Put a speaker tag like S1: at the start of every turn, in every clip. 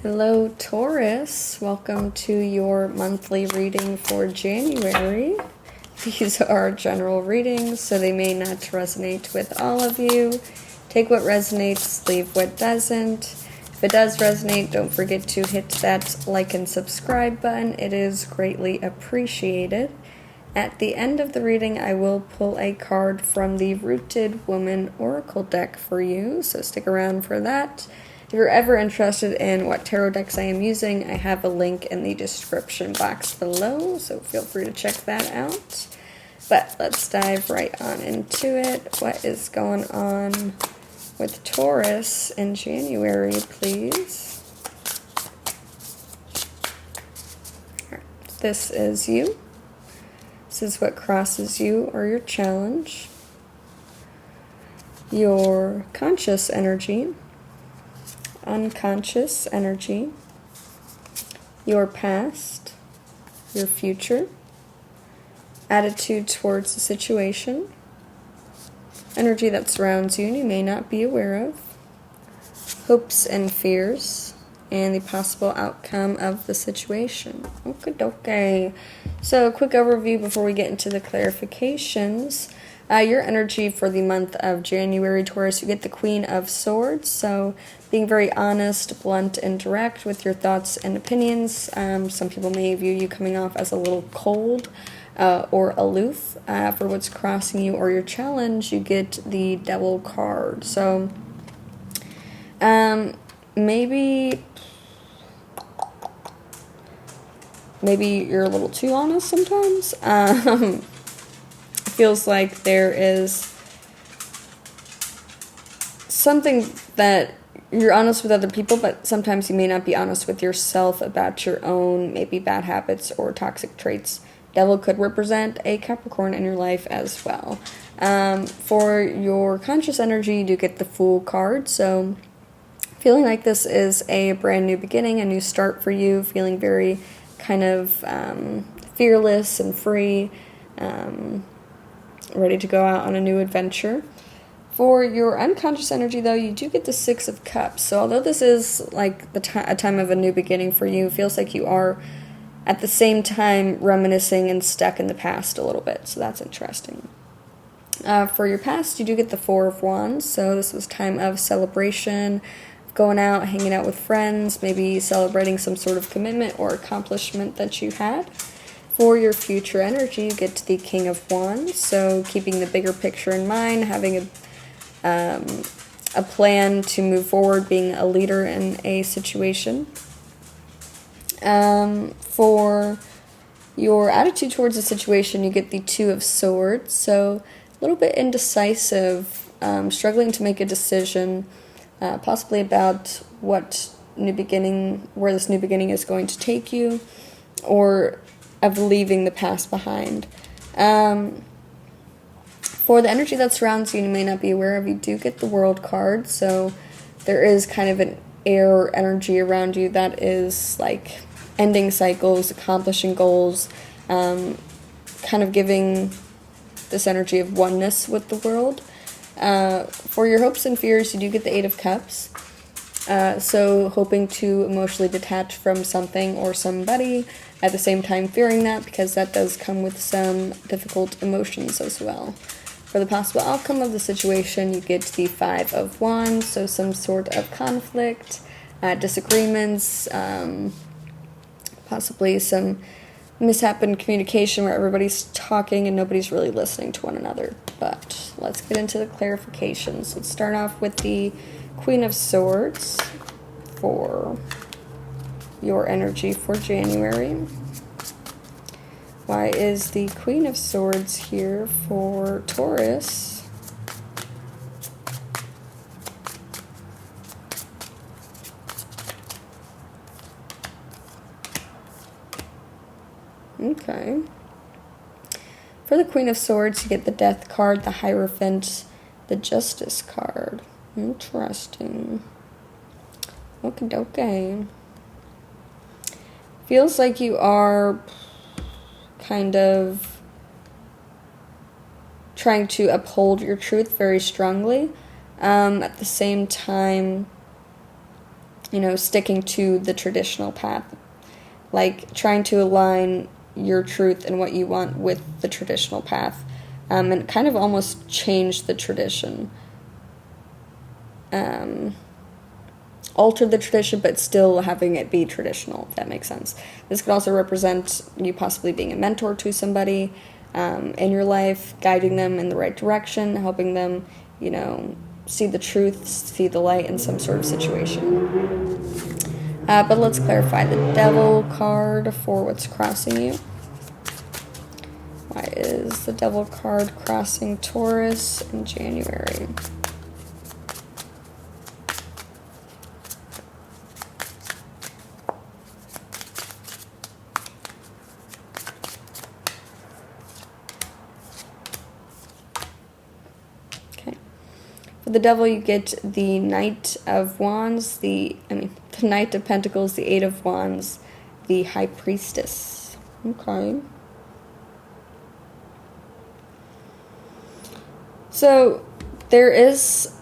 S1: Hello, Taurus. Welcome to your monthly reading for January. These are general readings, so they may not resonate with all of you. Take what resonates, leave what doesn't. If it does resonate, don't forget to hit that like and subscribe button. It is greatly appreciated. At the end of the reading, I will pull a card from the Rooted Woman Oracle deck for you, so stick around for that. If you're ever interested in what tarot decks I am using, I have a link in the description box below, so feel free to check that out. But let's dive right on into it. What is going on with Taurus in January, please? Right. This is you. This is what crosses you or your challenge. Your conscious energy, unconscious energy, your past, your future, attitude towards the situation, energy that surrounds you and you may not be aware of, hopes and fears, and the possible outcome of the situation. Okay. So a quick overview before we get into the clarifications. Your energy for the month of January, Taurus, you get the Queen of Swords, so being very honest, blunt, and direct with your thoughts and opinions. Some people may view you coming off as a little cold or aloof. For what's crossing you or your challenge, you get the Devil card. So maybe you're a little too honest sometimes. Feels like there is something that you're honest with other people, but sometimes you may not be honest with yourself about your own maybe bad habits or toxic traits. Devil could represent a Capricorn in your life as well. For your conscious energy, you do get the Fool card, so feeling like this is a brand new beginning, a new start for you, feeling very kind of fearless and free, ready to go out on a new adventure. For your unconscious energy, though, you do get the Six of Cups. So although this is like a time of a new beginning for you, it feels like you are at the same time reminiscing and stuck in the past a little bit. So that's interesting. For your past, you do get the Four of Wands. So this was time of celebration, going out, hanging out with friends, maybe celebrating some sort of commitment or accomplishment that you had. For your future energy, you get to the King of Wands, so keeping the bigger picture in mind, having a plan to move forward, being a leader in a situation. For your attitude towards the situation, you get the Two of Swords, so a little bit indecisive, struggling to make a decision, possibly about where this new beginning is going to take you, or of leaving the past behind. For the energy that surrounds you and you may not be aware of, you do get the World card, so there is kind of an air energy around you that is like ending cycles, accomplishing goals, kind of giving this energy of oneness with the world. For your hopes and fears, you do get the Eight of Cups. So hoping to emotionally detach from something or somebody, at the same time fearing that, because that does come with some difficult emotions as well. For the possible outcome of the situation, you get the Five of Wands, so some sort of conflict, disagreements, possibly some mishap in communication where everybody's talking and nobody's really listening to one another. But let's get into the clarifications. Let's start off with the Queen of Swords for your energy for January. Why is the Queen of Swords here for Taurus? Okay. For the Queen of Swords, you get the Death card, the Hierophant, the Justice card. Interesting. Okay. Feels like you are kind of trying to uphold your truth very strongly. At the same time, sticking to the traditional path, like trying to align your truth and what you want with the traditional path, and kind of almost change the tradition. Alter the tradition, but still having it be traditional, if that makes sense. This could also represent you possibly being a mentor to somebody in your life, guiding them in the right direction, helping them, see the truth, see the light in some sort of situation. But let's clarify the Devil card for what's crossing you. Why is the Devil card crossing Taurus in January? For the Devil, you get the Knight of Wands, the Knight of Pentacles, the Eight of Wands, the High Priestess. Okay. So there is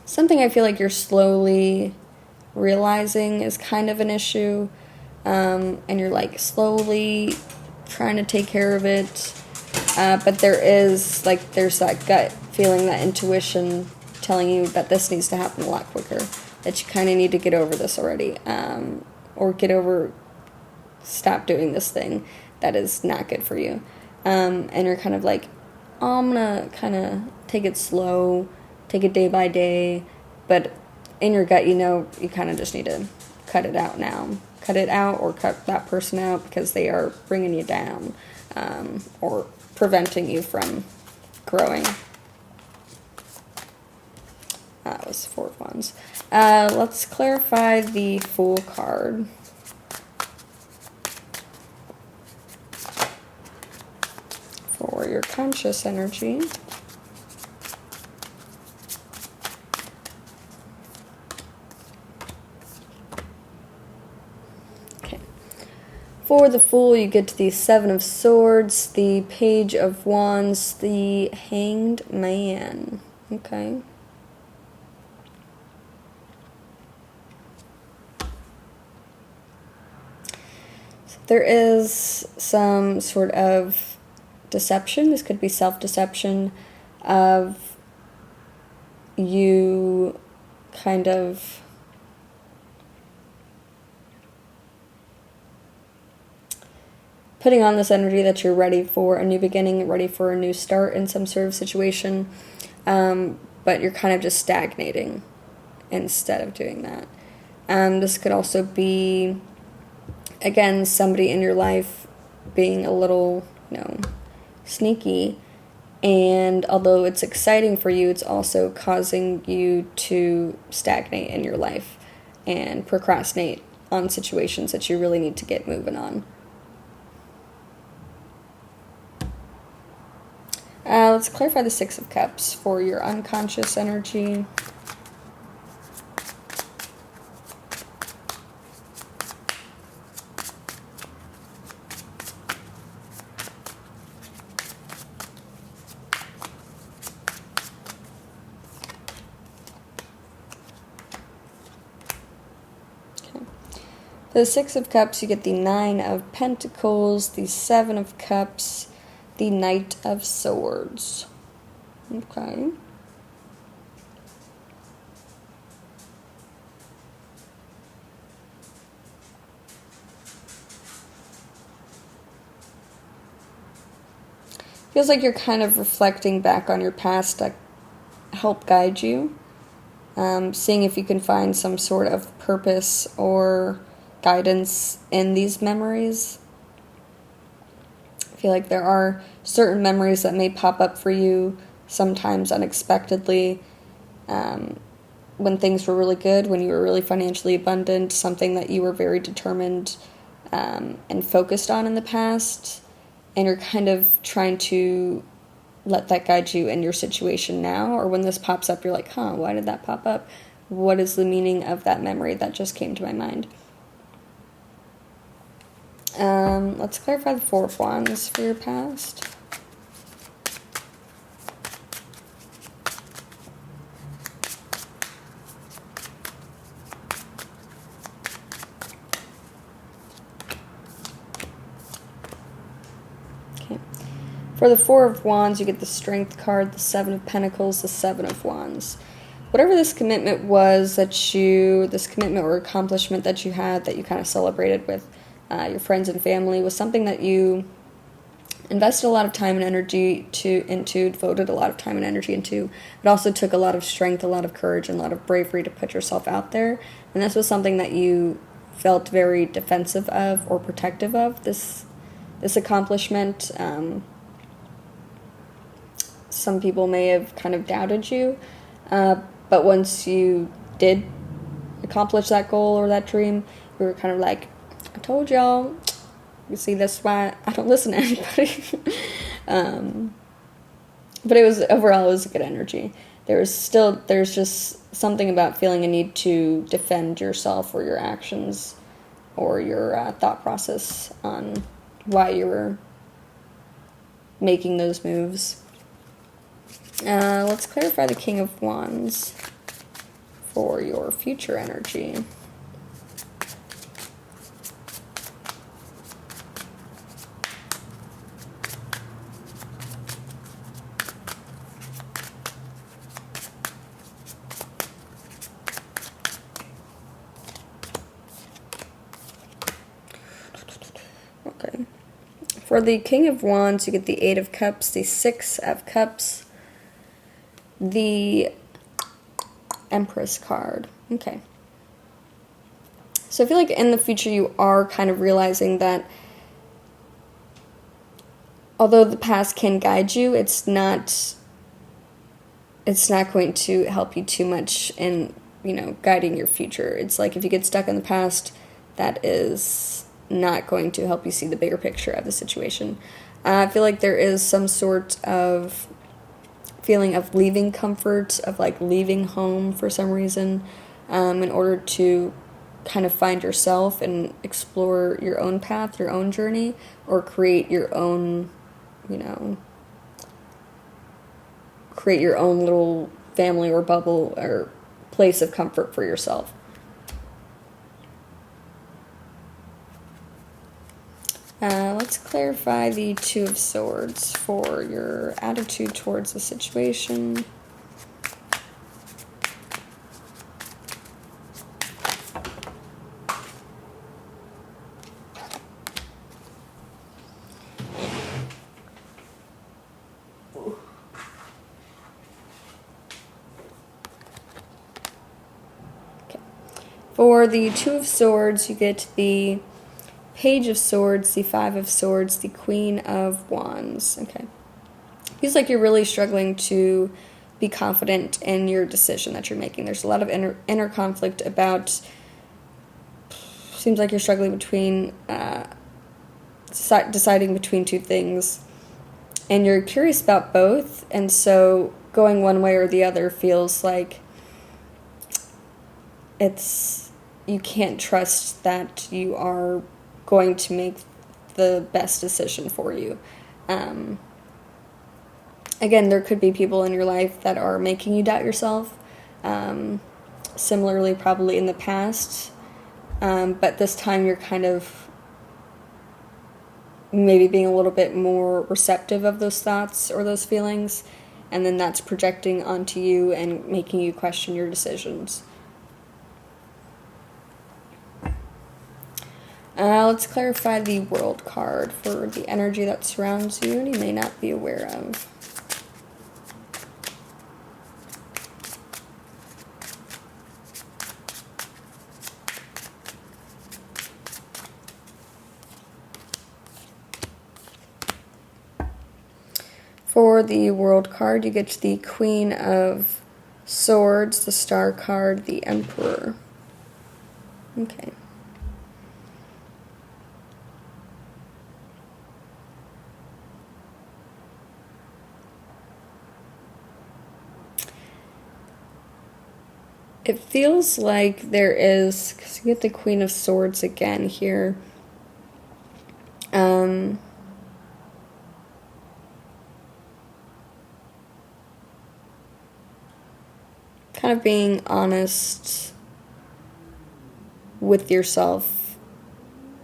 S1: something I feel like you're slowly realizing is kind of an issue, and you're like slowly trying to take care of it, but there's that gut feeling, that intuition telling you that this needs to happen a lot quicker, that you kind of need to get over this already, or stop doing this thing that is not good for you, and you're kind of like, oh, I'm gonna kind of take it slow, take it day by day, but in your gut, you kind of just need to cut it out now. Cut it out, or cut that person out because they are bringing you down, or preventing you from growing. That was Four of Wands. Let's clarify the Fool card. For your conscious energy. For the Fool, you get to the Seven of Swords, the Page of Wands, the Hanged Man. Okay. So there is some sort of deception. This could be self-deception of you kind of putting on this energy that you're ready for a new beginning, ready for a new start in some sort of situation, but you're kind of just stagnating instead of doing that. This could also be, again, somebody in your life being a little, sneaky, and although it's exciting for you, it's also causing you to stagnate in your life and procrastinate on situations that you really need to get moving on. Let's clarify the Six of Cups for your unconscious energy. Okay. For the Six of Cups, you get the Nine of Pentacles, the Seven of Cups, the Knight of Swords. Okay. Feels like you're kind of reflecting back on your past to help guide you. Seeing if you can find some sort of purpose or guidance in these memories. I feel like there are certain memories that may pop up for you sometimes unexpectedly, when things were really good, when you were really financially abundant, something that you were very determined and focused on in the past, and you're kind of trying to let that guide you in your situation now, or when this pops up, you're like, why did that pop up? What is the meaning of that memory that just came to my mind? Let's clarify the Four of Wands for your past. For the Four of Wands, you get the Strength card, the Seven of Pentacles, the Seven of Wands. Whatever this commitment was this commitment or accomplishment that you had, that you kind of celebrated with your friends and family, was something that you invested a lot of time and energy into, devoted a lot of time and energy into. It also took a lot of strength, a lot of courage, and a lot of bravery to put yourself out there. And this was something that you felt very defensive of or protective of, this accomplishment. Some people may have kind of doubted you, but once you did accomplish that goal or that dream, you were kind of like, I told y'all. You see, that's why I don't listen to anybody. But overall it was a good energy. There's just something about feeling a need to defend yourself or your actions or your thought process on why you were making those moves. Let's clarify the King of Wands for your future energy. Okay. For the King of Wands, you get the Eight of Cups, the Six of Cups, the Empress card. Okay. So I feel like in the future you are kind of realizing that although the past can guide you, it's not going to help you too much in, guiding your future. It's like if you get stuck in the past, that is not going to help you see the bigger picture of the situation. I feel like there is some sort of feeling of leaving comfort, of like leaving home for some reason, in order to kind of find yourself and explore your own path, your own journey, or create your own, create your own little family or bubble or place of comfort for yourself. Let's clarify the Two of Swords for your attitude towards the situation. Okay. For the Two of Swords, you get the Page of Swords, the Five of Swords, the Queen of Wands. Okay. Feels like you're really struggling to be confident in your decision that you're making. There's a lot of inner conflict about, seems like you're struggling between, deciding between two things. And you're curious about both, and so going one way or the other feels like you can't trust that you are going to make the best decision for you. Again, there could be people in your life that are making you doubt yourself. Similarly, probably in the past. But this time you're kind of maybe being a little bit more receptive of those thoughts or those feelings. And then that's projecting onto you and making you question your decisions. Let's clarify the World card for the energy that surrounds you and you may not be aware of. For the World card, you get the Queen of Swords, the Star card, the Emperor. Okay. It feels like there is, because you get the Queen of Swords again here. Kind of being honest with yourself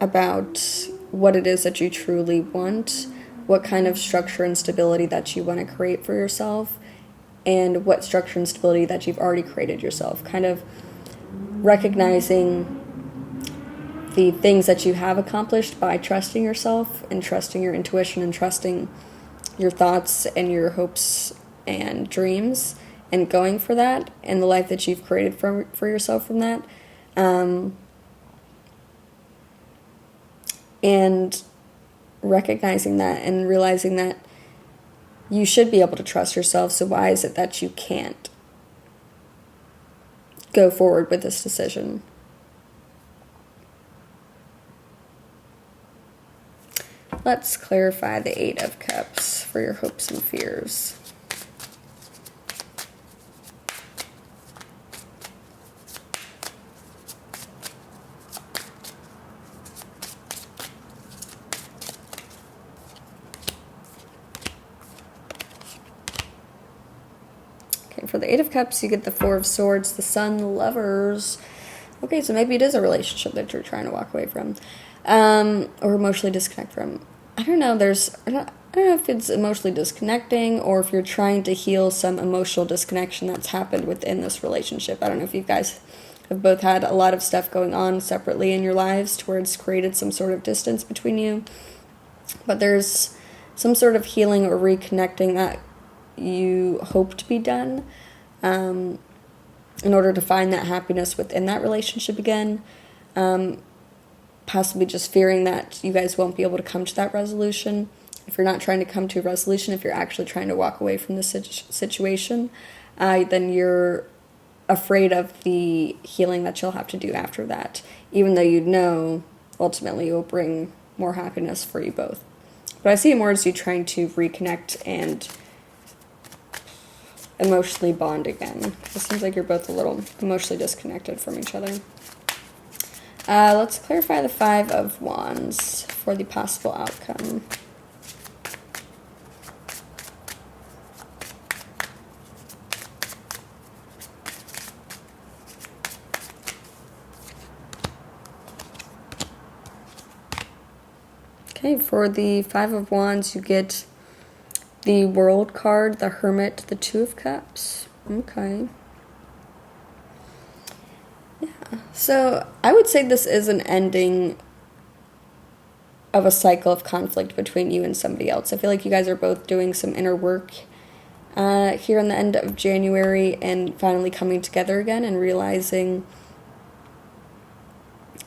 S1: about what it is that you truly want, what kind of structure and stability that you want to create for yourself, and what structure and stability that you've already created yourself. Kind of recognizing the things that you have accomplished by trusting yourself and trusting your intuition and trusting your thoughts and your hopes and dreams, and going for that, and the life that you've created for yourself from that. And recognizing that and realizing that you should be able to trust yourself, so why is it that you can't go forward with this decision? Let's clarify the Eight of Cups for your hopes and fears. Okay, for the Eight of Cups, you get the Four of Swords, the Sun, the Lovers. Okay, so maybe it is a relationship that you're trying to walk away from, or emotionally disconnect from. I don't know. I don't know if it's emotionally disconnecting or if you're trying to heal some emotional disconnection that's happened within this relationship. I don't know if you guys have both had a lot of stuff going on separately in your lives to where it's created some sort of distance between you. But there's some sort of healing or reconnecting that you hope to be done in order to find that happiness within that relationship again. Possibly just fearing that you guys won't be able to come to that resolution. If you're not trying to come to a resolution, if you're actually trying to walk away from the situation, then you're afraid of the healing that you'll have to do after that, even though you know ultimately it will bring more happiness for you both. But I see it more as you trying to reconnect and emotionally bond again. It seems like you're both a little emotionally disconnected from each other. Let's clarify the Five of Wands for the possible outcome. Okay, for the Five of Wands, you get the World card, the Hermit, the Two of Cups. Okay. So I would say this is an ending of a cycle of conflict between you and somebody else. I feel like you guys are both doing some inner work here in the end of January and finally coming together again and realizing,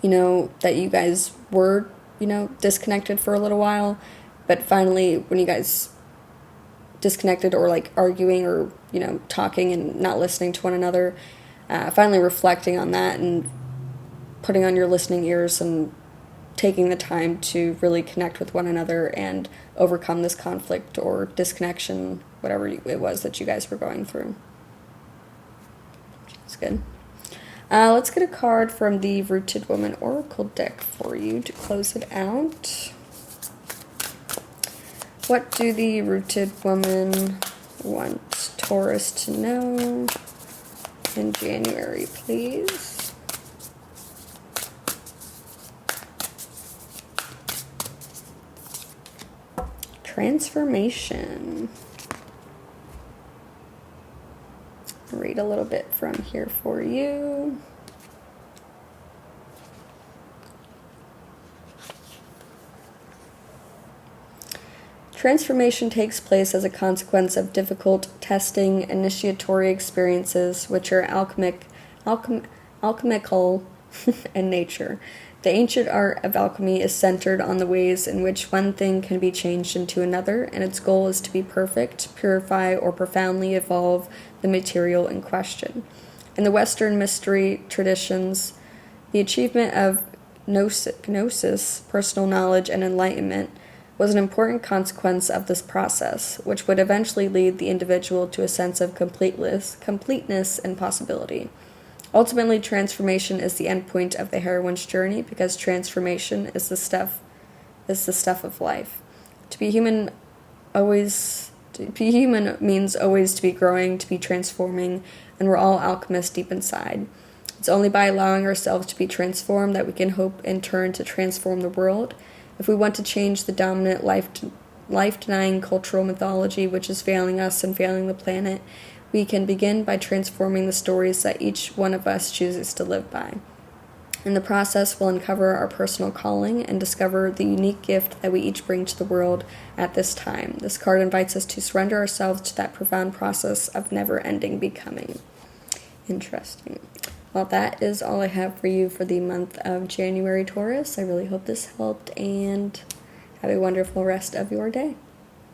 S1: that you guys were, disconnected for a little while. But finally, when you guys disconnected or like arguing or, talking and not listening to one another, finally reflecting on that and putting on your listening ears and taking the time to really connect with one another and overcome this conflict or disconnection, whatever it was that you guys were going through. That's good. Let's get a card from the Rooted Woman Oracle deck for you to close it out. What do the Rooted Woman want Taurus to know in January, please? Transformation. Read a little bit from here for you. Transformation takes place as a consequence of difficult testing, initiatory experiences, which are alchemical in nature. The ancient art of alchemy is centered on the ways in which one thing can be changed into another, and its goal is to be perfect, purify, or profoundly evolve the material in question. In the Western mystery traditions, the achievement of gnosis, personal knowledge, and enlightenment was an important consequence of this process, which would eventually lead the individual to a sense of completeness and possibility. Ultimately, transformation is the end point of the heroine's journey, because transformation is the stuff of life. To be human means always to be growing, to be transforming, and we're all alchemists deep inside. It's only by allowing ourselves to be transformed that we can hope in turn to transform the world. If we want to change the dominant life-denying cultural mythology which is failing us and failing the planet, we can begin by transforming the stories that each one of us chooses to live by. In the process, we'll uncover our personal calling and discover the unique gift that we each bring to the world at this time. This card invites us to surrender ourselves to that profound process of never-ending becoming. Interesting. Well, that is all I have for you for the month of January, Taurus. I really hope this helped, and have a wonderful rest of your day.